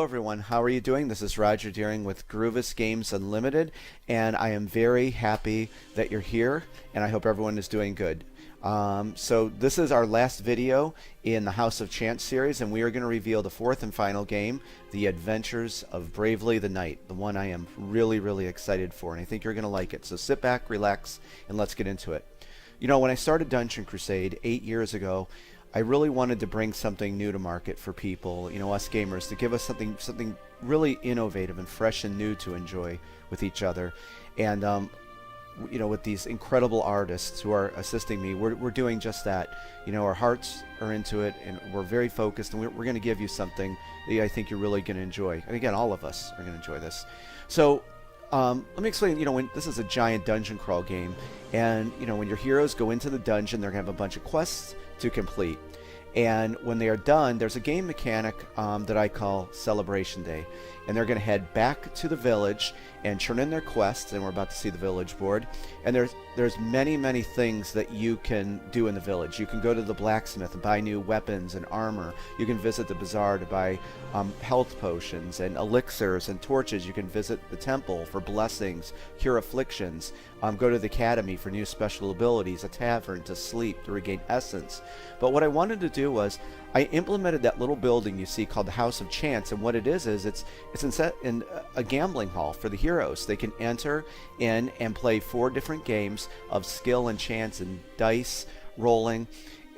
Hello everyone, how are you doing? This is Roger Deering with Groovis Games Unlimited, and I am very happy that you're here, and I hope everyone is doing good. So this is our last video in the House of Chance series, and we are going to reveal the fourth and final game, The Adventures of Bravely the Knight, the one I am really excited for, and I think you're going to like it. So sit back, relax, and let's get into it. You know, when I started Dungeon Crusade 8 years ago, I really wanted to bring something new to market for people, you know, us gamers, to give us something really innovative and fresh and new to enjoy with each other. And you know, with these incredible artists who are assisting me, we're doing just that. You know, our hearts are into it, and we're very focused, and we're going to give you something that I think you're really going to enjoy. And again, all of us are going to enjoy this. So let me explain. You know, when this is a giant dungeon crawl game, and you know, when your heroes go into the dungeon, they're going to have a bunch of quests to complete. And when they are done, there's a game mechanic that I call Celebration Day. And they're going to head back to the village and turn in their quests, and we're about to see the village board. And there's many things that you can do in the village. You can go to the blacksmith and buy new weapons and armor. You can visit the bazaar to buy health potions and elixirs and torches. You can visit the temple for blessings, cure afflictions. Go to the academy for new special abilities, a tavern to sleep, to regain essence. But what I wanted to do was I implemented that little building you see called the House of Chance, and what it is it's in a gambling hall for the heroes. They can enter in and play 4 different games of skill and chance and dice rolling.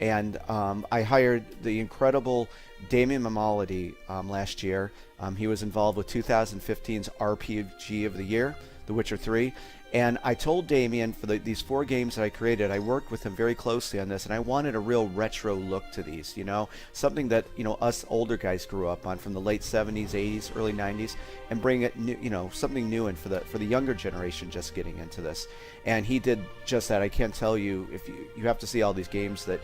And I hired the incredible Damien Mamality last year. He was involved with 2015's RPG of the Year, The Witcher 3. And I told Damien for these 4 games that I created, I worked with him very closely on this, and I wanted a real retro look to these, you know, something that, you know, us older guys grew up on from the late 70s, 80s, early 90s, and bring it new, you know, something new in for the younger generation just getting into this. And he did just that. I can't tell you, if you have to see all these games that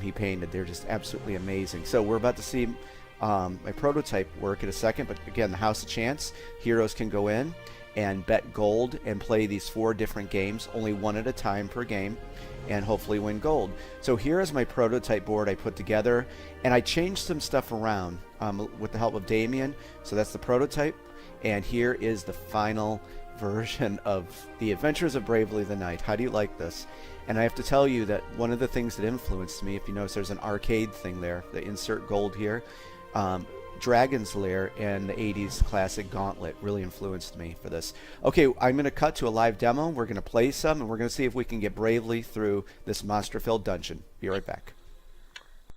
he painted. They're just absolutely amazing. So we're about to see my prototype work in a second, but again, the House of Chance, heroes can go in and bet gold and play these 4 different games, only one at a time per game, and hopefully win gold. So here is my prototype board I put together, and I changed some stuff around with the help of Damien. So that's the prototype, and here is the final version of The Adventures of Bravely the Knight. How do you like this? And I have to tell you that one of the things that influenced me, if you notice there's an arcade thing there, the insert gold here, Dragon's Lair and the 80s classic Gauntlet really influenced me for this. Okay, I'm going to cut to a live demo. We're going to play some, and we're going to see if we can get bravely through this monster-filled dungeon. Be right back.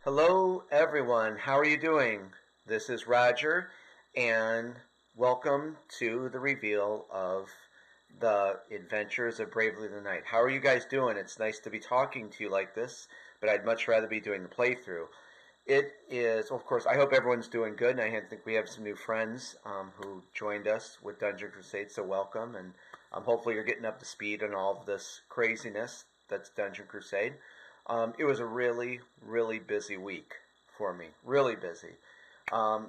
Hello, everyone. How are you doing? This is Roger, and welcome to the reveal of The Adventures of Bravely the Knight. How are you guys doing? It's nice to be talking to you like this, but I'd much rather be doing the playthrough. It is, of course, I hope everyone's doing good, and I think we have some new friends who joined us with Dungeon Crusade, so welcome, and hopefully you're getting up to speed on all of this craziness that's Dungeon Crusade. It was a really busy week for me, really busy.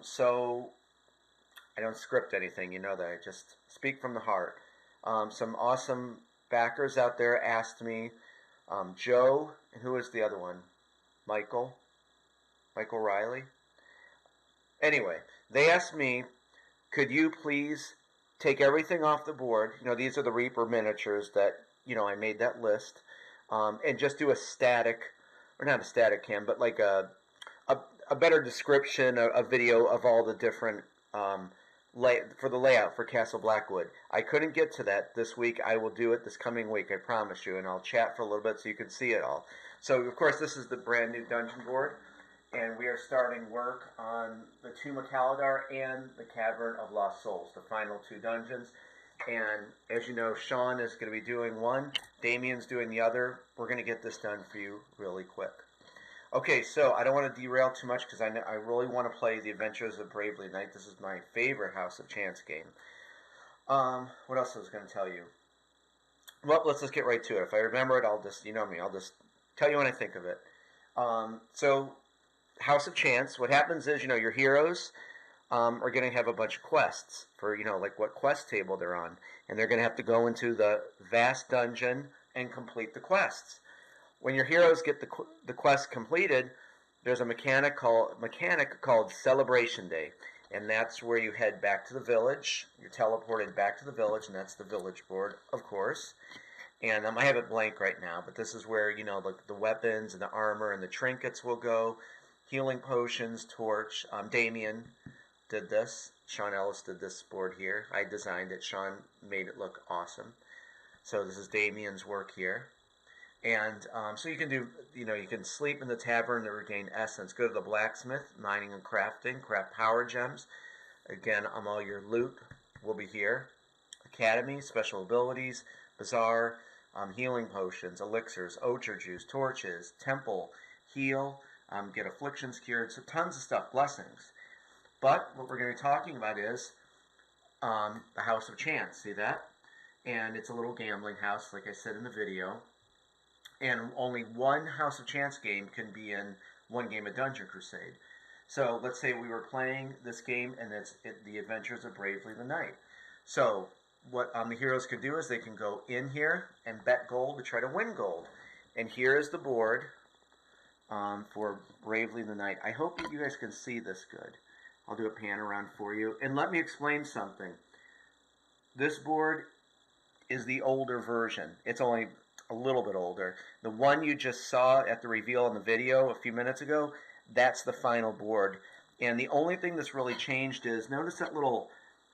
So I don't script anything, you know that, I just speak from the heart. Some awesome backers out there asked me, Joe, and who was the other one? Michael Riley. Anyway, they asked me, could you please take everything off the board? You know, these are the Reaper miniatures that, you know, I made that list, and just do a static, or not a static cam, but like a better description, a video of all the different for the layout for Castle Blackwood. I couldn't get to that this week. I will do it this coming week, I promise you, and I'll chat for a little bit so you can see it all. So, of course, this is the brand new dungeon board, and we are starting work on the Tomb of Kaladar and the Cavern of Lost Souls, the final 2 dungeons. And as you know, Sean is going to be doing one, Damien's doing the other. We're going to get this done for you really quick. Okay, so I don't want to derail too much because I really want to play The Adventures of Bravely Knight. This is my favorite House of Chance game. What else was I going to tell you? Well, let's just get right to it. If I remember it, I'll just, you know me, I'll just tell you when I think of it. So, House of Chance, what happens is, you know, your heroes are going to have a bunch of quests for, you know, like what quest table they're on. And they're going to have to go into the vast dungeon and complete the quests. When your heroes get the quest completed, there's a mechanic called Celebration Day. and that's where you head back to the village. You're teleported back to the village, and that's the village board, of course. And I have it blank right now, but this is where, you know, the weapons and the armor and the trinkets will go. Healing potions, torch. Damien did this. Sean Ellis did this board here. I designed it. Sean made it look awesome. So this is Damien's work here. And so you can do, you know, you can sleep in the tavern to regain essence. Go to the blacksmith, mining and crafting, craft power gems. Again, all your loot will be here. Academy, special abilities, bazaar, healing potions, elixirs, ochre juice, torches, temple, heal, get afflictions cured, so tons of stuff, blessings. But what we're going to be talking about is the House of Chance. See that? And it's a little gambling house, like I said in the video. And only one House of Chance game can be in one game of Dungeon Crusade. So let's say we were playing this game, and it's The Adventures of Bravely the Knight. So what the heroes could do is they can go in here and bet gold to try to win gold. And here is the board for Bravely the Knight. I hope that you guys can see this good. I'll do a pan around for you. And let me explain something. This board is the older version. It's only a little bit older. The one you just saw at the reveal in the video a few minutes ago, that's the final board. And the only thing that's really changed is, notice that little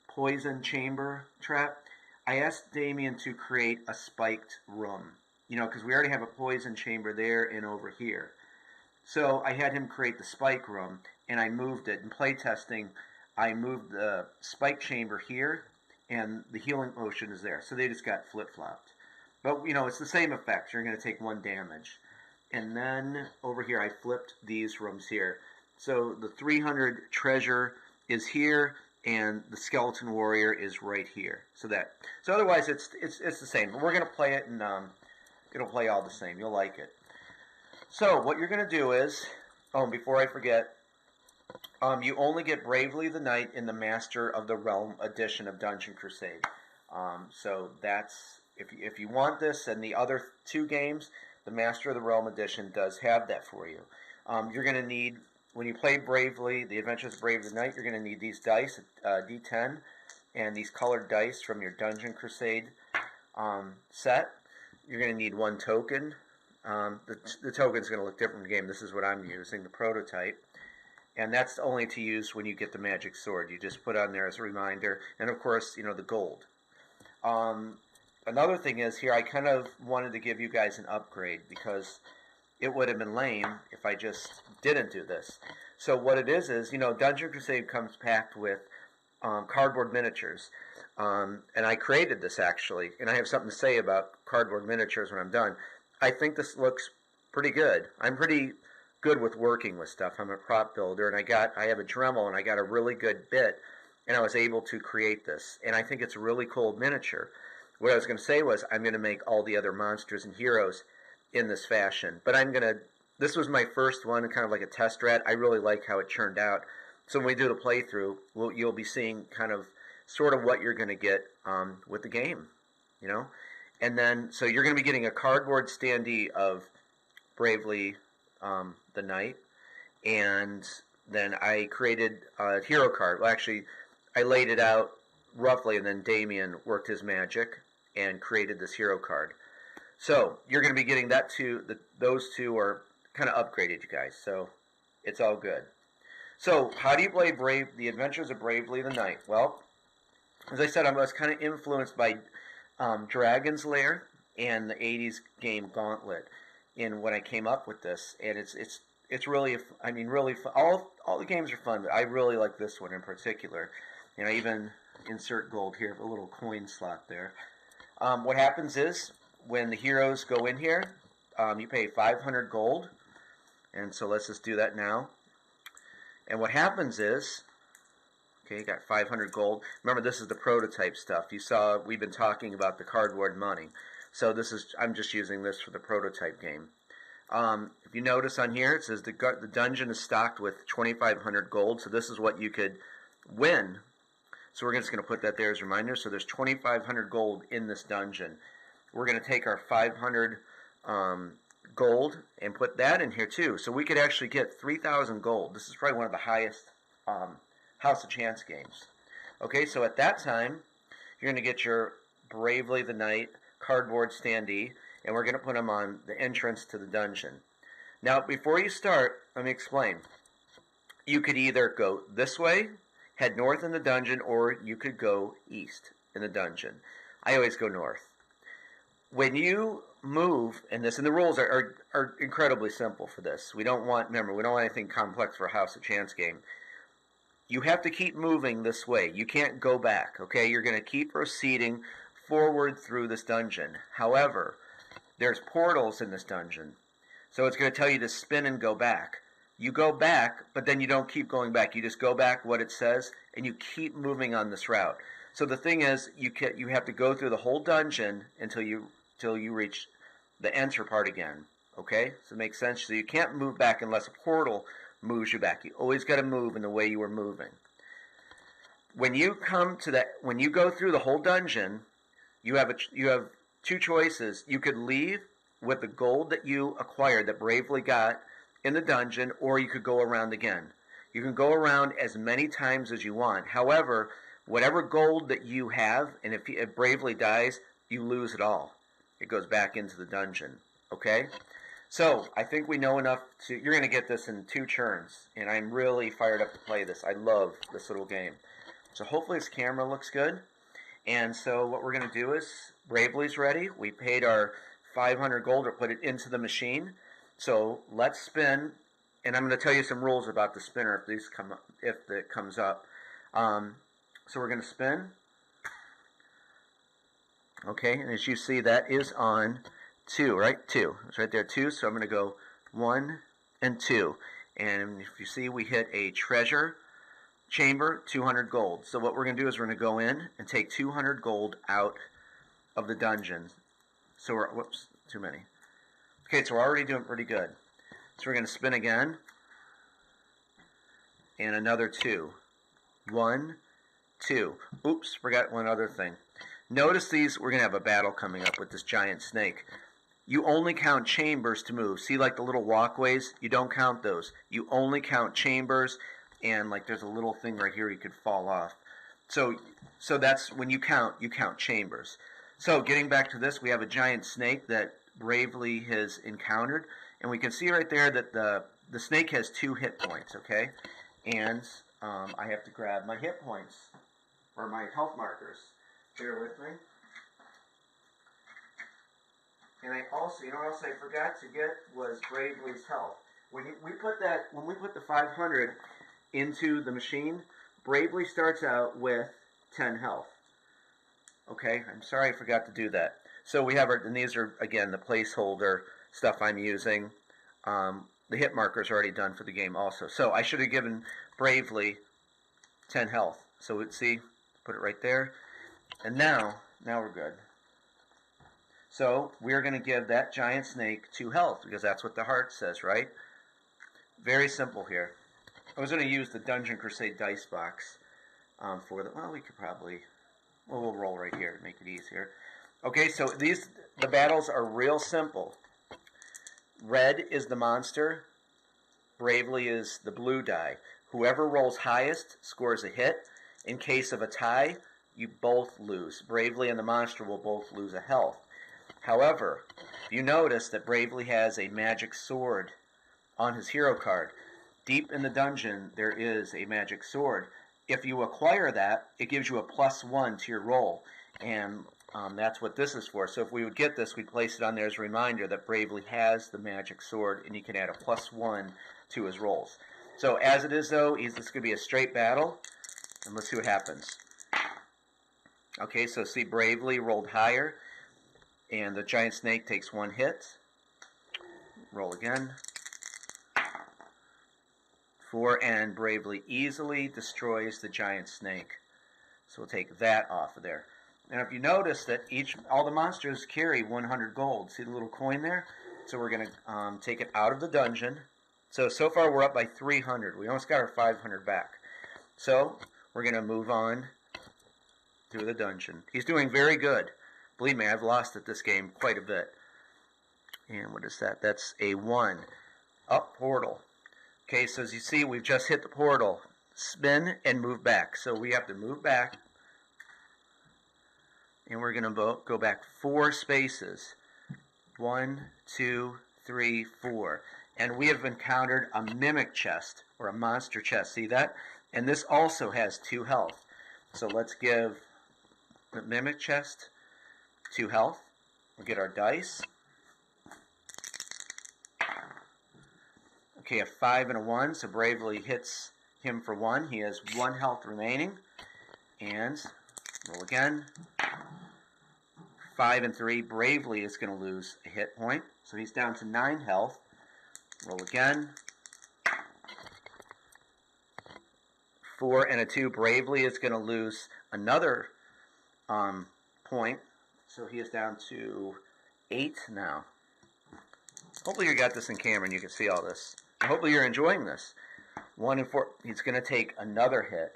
poison chamber trap? I asked Damien to create a spiked room. You know, because we already have a poison chamber there and over here. So I had him create the spike room, and I moved it. In playtesting, I moved the spike chamber here, and the healing potion is there. So they just got flip-flopped. But, you know, it's the same effect. You're going to take 1 damage. And then over here, I flipped these rooms here. So the 300 treasure is here, and the skeleton warrior is right here. So otherwise, it's the same. But we're going to play it, and it'll play all the same. You'll like it. So what you're going to do is, before I forget, you only get Bravely the Knight in the Master of the Realm edition of Dungeon Crusade. So that's, if you want this, and the other 2 games, the Master of the Realm edition does have that for you. You're going to need, when you play Bravely, The Adventures of Bravely the Knight, you're going to need these dice, D10, and these colored dice from your Dungeon Crusade set. You're going to need 1 token. The token's going to look different in the game. This is what I'm using, the prototype. And that's only to use when you get the magic sword. You just put on there as a reminder. And of course, you know, the gold. Another thing is here, I kind of wanted to give you guys an upgrade because it would have been lame if I just didn't do this. So what it is, you know, Dungeon Crusade comes packed with cardboard miniatures. And I created this actually. And I have something to say about cardboard miniatures when I'm done. I think this looks pretty good. I'm pretty good with working with stuff. I'm a prop builder, and I have a Dremel, and I got a really good bit, and I was able to create this. And I think it's a really cool miniature. What I was going to say was I'm going to make all the other monsters and heroes in this fashion. But this was my first one, kind of like a test rat. I really like how it turned out. So when we do the playthrough, you'll be seeing kind of sort of what you're going to get with the game, you know? And then, so you're going to be getting a cardboard standee of Bravely the Knight. And then I created a hero card. Well, actually, I laid it out roughly, and then Damien worked his magic and created this hero card. So you're going to be getting that too. Those 2 are kind of upgraded, you guys. So it's all good. So how do you play The Adventures of Bravely the Knight? Well, as I said, I was kind of influenced by Dragon's Lair and the 80s game Gauntlet in when I came up with this, and it's really, I mean, really fun. All the games are fun, but I really like this one in particular. And I even insert gold here, a little coin slot there. What happens is when the heroes go in here, you pay 500 gold, and so let's just do that now. And what happens is, okay, you got 500 gold. Remember, this is the prototype stuff. You saw we've been talking about the cardboard money. So I'm just using this for the prototype game. If you notice on here, it says the dungeon is stocked with 2,500 gold. So this is what you could win. So we're just going to put that there as a reminder. So there's 2,500 gold in this dungeon. We're going to take our 500 gold and put that in here too. So we could actually get 3,000 gold. This is probably one of the highest House of Chance games. Okay, so at that time, you're going to get your Bravely the Knight cardboard standee, and we're going to put them on the entrance to the dungeon. Now, before you start, let me explain. You could either go this way, head north in the dungeon, or you could go east in the dungeon. I always go north. When you move, and the rules are incredibly simple for this. We don't want anything complex for a House of Chance game. You have to keep moving this way. You can't go back, okay? You're going to keep proceeding forward through this dungeon. However, there's portals in this dungeon. So it's going to tell you to spin and go back. You go back, but then you don't keep going back. You just go back what it says, and you keep moving on this route. So the thing is, you have to go through the whole dungeon until you reach the enter part again. Okay? So it makes sense. So you can't move back unless a portal moves you back. You always got to move in the way you were moving. When you go through the whole dungeon, you have two choices. You could leave with the gold that you acquired, that Bravely got in the dungeon, or you could go around again. You can go around as many times as you want. However, whatever gold that you have, and if Bravely dies, you lose it all. It goes back into the dungeon. Okay? So, I think we know enough you're going to get this in 2 turns, and I'm really fired up to play this. I love this little game. So hopefully this camera looks good. And so what we're going to do is, Bravely's ready. We paid our 500 gold or put it into the machine. So let's spin, and I'm going to tell you some rules about the spinner if it comes up. So we're going to spin. Okay, and as you see, that is on 2, right? 2. It's right there, 2. So I'm going to go 1 and 2. And if you see, we hit a treasure chamber, 200 gold. So what we're going to do is we're going to go in and take 200 gold out of the dungeon. So whoops, too many. Okay, so we're already doing pretty good. So we're going to spin again. And another 2. 1, 2. Oops, forgot one other thing. Notice we're going to have a battle coming up with this giant snake. You only count chambers to move. See, like the little walkways? You don't count those. You only count chambers, and like there's a little thing right here you could fall off. So that's when you count chambers. So getting back to this, we have a giant snake that Bravely has encountered, and we can see right there that the snake has 2 hit points, okay? And I have to grab my hit points, or my health markers. Bear with me. And I also, you know what else I forgot to get was Bravely's health. When we put the 500 into the machine, Bravely starts out with 10 health. Okay, I'm sorry I forgot to do that. So we have and these are, again, the placeholder stuff I'm using. The hit marker's already done for the game also. So I should have given Bravely 10 health. So let's see, put it right there. And now we're good. So we're going to give that giant snake 2 health, because that's what the heart says, right? Very simple here. I was going to use the Dungeon Crusade dice box for the... Well, we could probably... Well, we'll roll right here to make it easier. Okay, so the battles are real simple. Red is the monster. Bravely is the blue die. Whoever rolls highest scores a hit. In case of a tie, you both lose. Bravely and the monster will both lose a health. However, you notice that Bravely has a magic sword on his hero card. Deep in the dungeon, there is a magic sword. If you acquire that, it gives you a +1 to your roll, and that's what this is for. So if we would get this, we'd place it on there as a reminder that Bravely has the magic sword, and he can add a +1 to his rolls. So as it is, though, this could be a straight battle, and let's see what happens. Okay, so see, Bravely rolled higher, and the giant snake takes 1 hit. Roll again. 4, and Bravely easily destroys the giant snake. So we'll take that off of there. Now if you notice that all the monsters carry 100 gold. See the little coin there? So we're going to take it out of the dungeon. So far we're up by 300. We almost got our 500 back. So we're going to move on through the dungeon. He's doing very good. Believe me, I've lost at this game quite a bit. And what is that? That's a 1. Up portal. Okay, so as you see, we've just hit the portal. spin and move back. So we have to move back, and we're going to go back 4 spaces. 1, 2, 3, 4. And we have encountered a mimic chest, or a monster chest. See that? And this also has 2 health. So let's give the mimic chest 2 health. We'll get our dice. Okay, a 5 and a 1, so Bravely hits him for 1. He has 1 health remaining. And roll again. 5 and 3, Bravely is going to lose a hit point. So he's down to 9 health. Roll again. 4 and a 2, Bravely is going to lose another point. So he is down to 8 now. Hopefully you got this in camera and you can see all this. Hopefully you're enjoying this. 1 and 4, he's going to take another hit.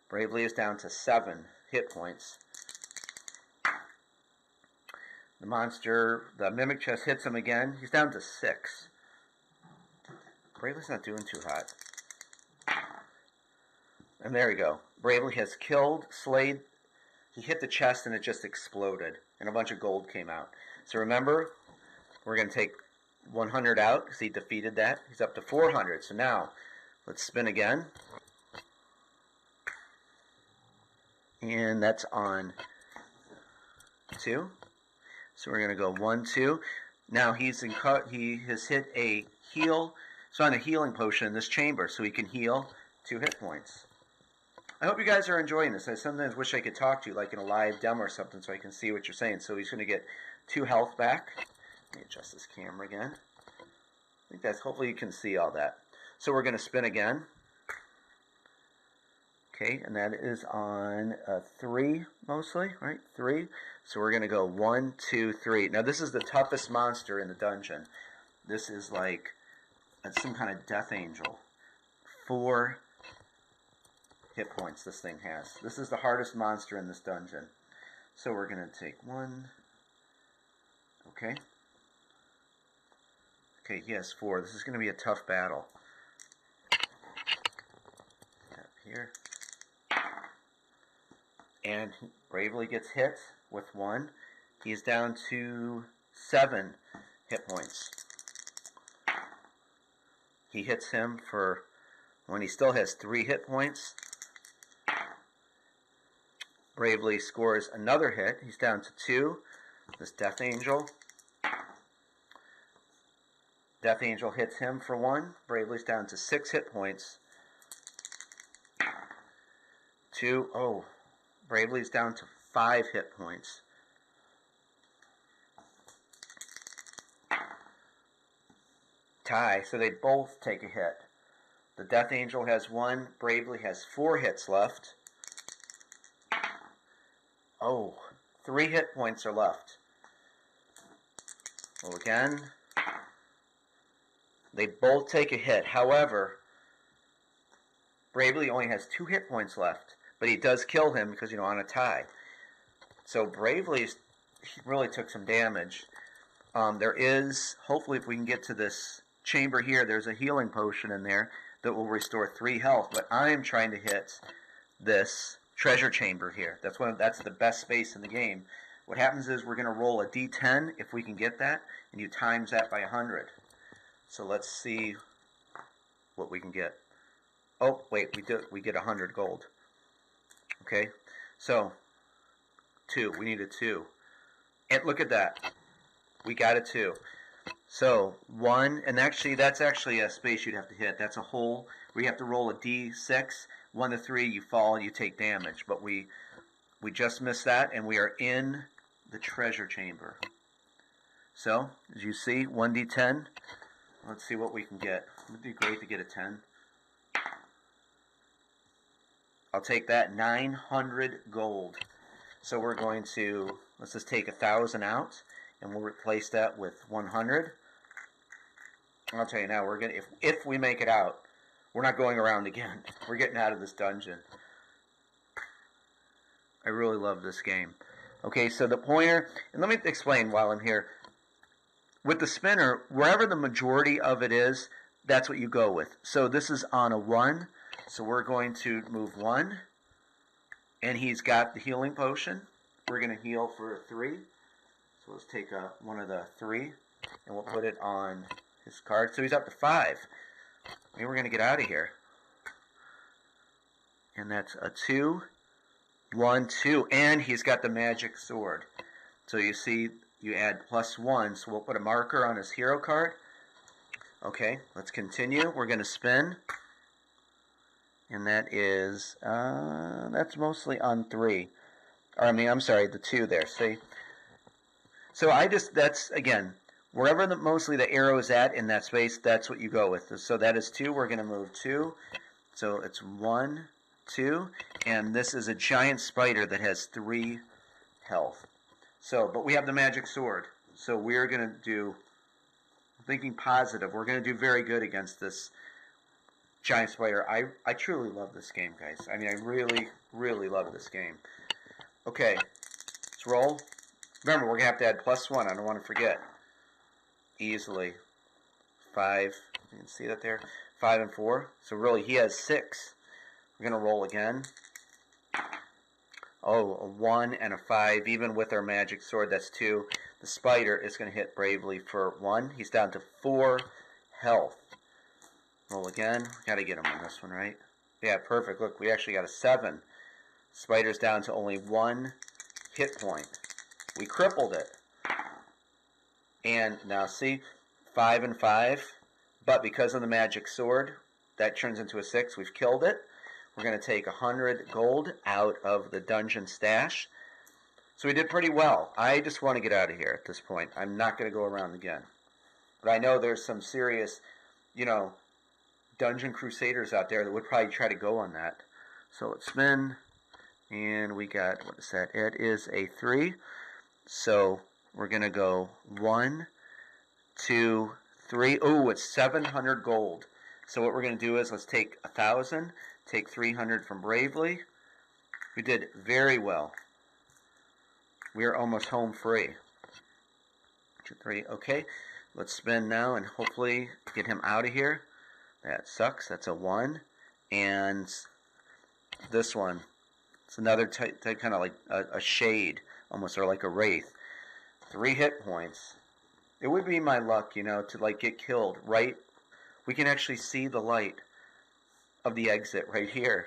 Bravely is down to 7 hit points. The monster, the mimic chest hits him again. He's down to 6. Bravely's not doing too hot. And there we go. Bravely has killed, slayed. He hit the chest and it just exploded. And a bunch of gold came out. So remember, we're going to take 100 out because he defeated that. He's up to 400. So now, let's spin again. And that's on 2. So we're going to go 1, 2. Now he has hit a heal. So on a healing potion in this chamber, so he can heal 2 hit points. I hope you guys are enjoying this. I sometimes wish I could talk to you like in a live demo or something so I can see what you're saying. So he's going to get 2 health back. Let me adjust this camera again. I think that's, hopefully you can see all that. So we're going to spin again. Okay, and that is on 3 mostly, right? 3. So we're going to go 1, 2, 3. Now this is the toughest monster in the dungeon. This is like some kind of death angel. 4 hit points this thing has. This is the hardest monster in this dungeon. So we're going to take 1. Okay. Okay, he has 4. This is going to be a tough battle. Tap here. And Bravely gets hit with 1. He's down to 7 hit points. He hits him for when he still has 3 hit points. Bravely scores another hit. He's down to 2. This Death Angel. Death Angel hits him for 1. Bravely's down to 6 hit points. 2. Oh, Bravely's down to 5 hit points. Tie, so they both take a hit. The Death Angel has 1. Bravely has 4 hits left. Oh, 3 hit points are left. Well, again, they both take a hit. However, Bravely only has 2 hit points left, but he does kill him because, on a tie. So Bravely really took some damage. There is, hopefully if we can get to this chamber here, there's a healing potion in there that will restore 3 health, but I am trying to hit this treasure chamber here. That's the best space in the game. What happens is we're going to roll a d10 if we can get that, and you times that by 100. So let's see what we can get. Oh, wait, we get 100 gold. Okay, so 2. We need a 2. And look at that. We got a 2. So 1, and actually that's actually a space you'd have to hit. That's a hole where you have to roll a d6. 1 to 3, you fall, you take damage. But we just missed that, and we are in the treasure chamber. So, as you see, 1d10. Let's see what we can get. It would be great to get a 10. I'll take that, 900 gold. So we're going to, let's just take 1,000 out, and we'll replace that with 100. I'll tell you now, we're gonna, if we make it out, we're not going around again. We're getting out of this dungeon. I really love this game. Okay, so the pointer, and let me explain while I'm here. With the spinner, wherever the majority of it is, that's what you go with. So this is on a 1. So we're going to move 1. And he's got the healing potion. We're going to heal for 3. So let's take one of the 3, and we'll put it on his card. So he's up to 5. Maybe we're going to get out of here. And that's a 2, 1, 2. And he's got the magic sword. So you see, you add +1. So we'll put a marker on his hero card. Okay, let's continue. We're going to spin. And that is, that's mostly on 3. Or, I'm sorry, the 2 there, see? So that's, again, wherever mostly the arrow is at in that space, that's what you go with. So that is 2. We're going to move 2. So it's 1, 2. And this is a giant spider that has 3 health. So, but we have the magic sword. So we're going to do, thinking positive, we're going to do very good against this giant spider. I truly love this game, guys. I mean, I really, really love this game. Okay, let's roll. Remember, we're going to have to add +1. I don't want to forget. Easily. 5. You can see that there. 5 and 4. So really, he has 6. We're going to roll again. Oh, a 1 and a 5. Even with our magic sword, that's 2. The spider is going to hit bravely for 1. He's down to 4 health. Roll again. Got to get him on this one, right? Yeah, perfect. Look, we actually got a 7. Spider's down to only 1 hit point. We crippled it. And now see, 5 and 5. But because of the magic sword, that turns into a 6. We've killed it. We're going to take 100 gold out of the dungeon stash. So we did pretty well. I just want to get out of here at this point. I'm not going to go around again. But I know there's some serious, Dungeon Crusaders out there that would probably try to go on that. So let's spin. And we got, what is that? It is a 3. So we're going to go 1, 2, 3. Oh, it's 700 gold. So what we're going to do is let's take 1,000, take 300 from Bravely. We did very well. We are almost home free. 2, 3. Okay, let's spin now and hopefully get him out of here. That sucks. That's a 1. And this one, it's another type kind of like a shade, almost, or like a wraith. 3 hit points. It would be my luck, to like get killed right. We can actually see the light of the exit right here.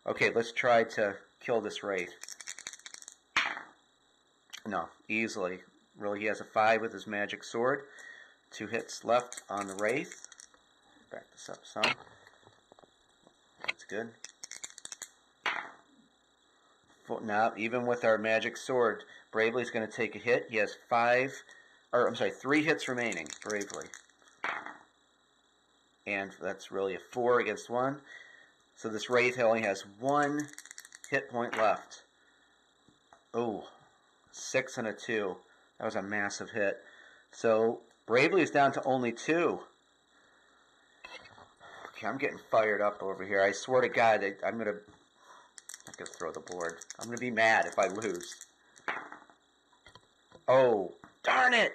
Okay, let's try to kill this wraith. No, easily. Really, he has a 5 with his magic sword. 2 hits left on the wraith. Back this up some. That's good. Now, even with our magic sword, Bravely's going to take a hit. He has 3 hits remaining, Bravely. And that's really a 4 against 1. So this wraith only has 1 hit point left. Oh, 6 and a 2. That was a massive hit. So Bravely is down to only 2. Okay, I'm getting fired up over here. I swear to God, I'm not going to throw the board. I'm going to be mad if I lose. Oh, darn it!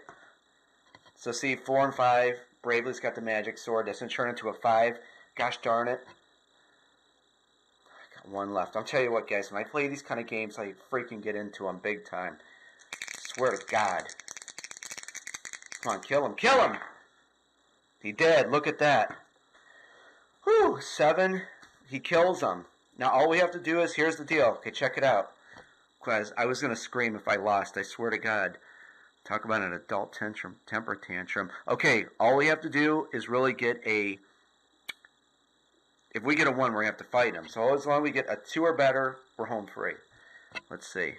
So see, 4 and 5. Bravely's got the magic sword. Doesn't turn into a 5. Gosh darn it. I got 1 left. I'll tell you what, guys. When I play these kind of games, I freaking get into them big time. Swear to God. Come on, kill him. Kill him! He did. Look at that. Whew, 7. He kills him. Now all we have to do is, here's the deal. Okay, check it out. Because I was going to scream if I lost. I swear to God. Talk about an adult temper tantrum. Okay, all we have to do is really get a... If we get a 1, we're going to have to fight him. So as long as we get a 2 or better, we're home free. Let's see.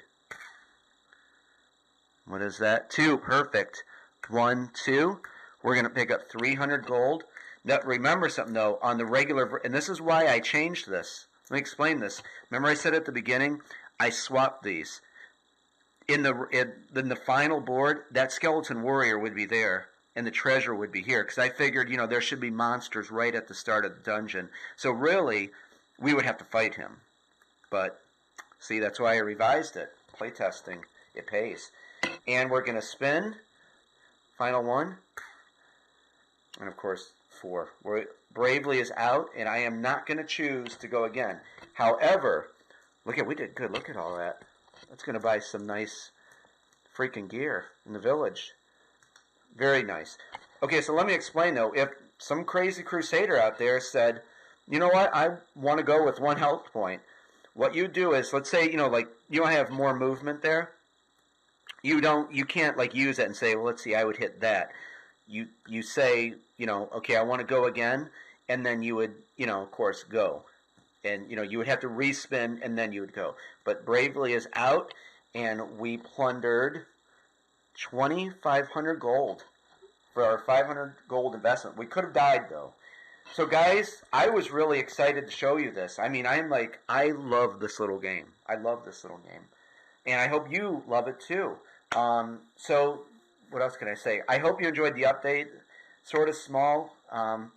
What is that? 2. Perfect. 1, 2. We're going to pick up 300 gold. Now, remember something, though. On the regular... And this is why I changed this. Let me explain this. Remember I said at the beginning, I swapped these. In the final board, that skeleton warrior would be there, and the treasure would be here. Because I figured, there should be monsters right at the start of the dungeon. So really, we would have to fight him. But, see, that's why I revised it. Playtesting. It pays. And we're going to spin. Final one. And, of course, 4. Where Bravely is out, and I am not going to choose to go again. However, we did good. Look at all that. That's going to buy some nice freaking gear in the village. Very nice. Okay, so let me explain, though. If some crazy crusader out there said, you know what, I want to go with 1 health point, what you do is, let's say, you don't have more movement there. You can't, use it and say, well, let's see, I would hit that. You say, okay, I want to go again, and then you would, of course, go. And, you would have to respin, and then you would go. But Bravely is out, and we plundered 2,500 gold for our 500 gold investment. We could have died, though. So, guys, I was really excited to show you this. I mean, I love this little game. I love this little game. And I hope you love it, too. So, what else can I say? I hope you enjoyed the update. Sort of small,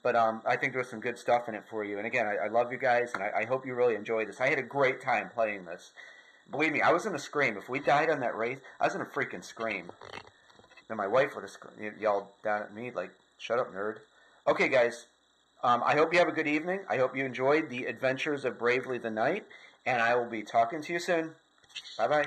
but I think there's some good stuff in it for you. And again, I love you guys, and I hope you really enjoy this. I had a great time playing this. Believe me, I was in a scream. If we died on that race, I was in a freaking scream. Then my wife would have yelled down at me like, shut up, nerd. Okay, guys, I hope you have a good evening. I hope you enjoyed the adventures of Bravely the Knight, and I will be talking to you soon. Bye-bye.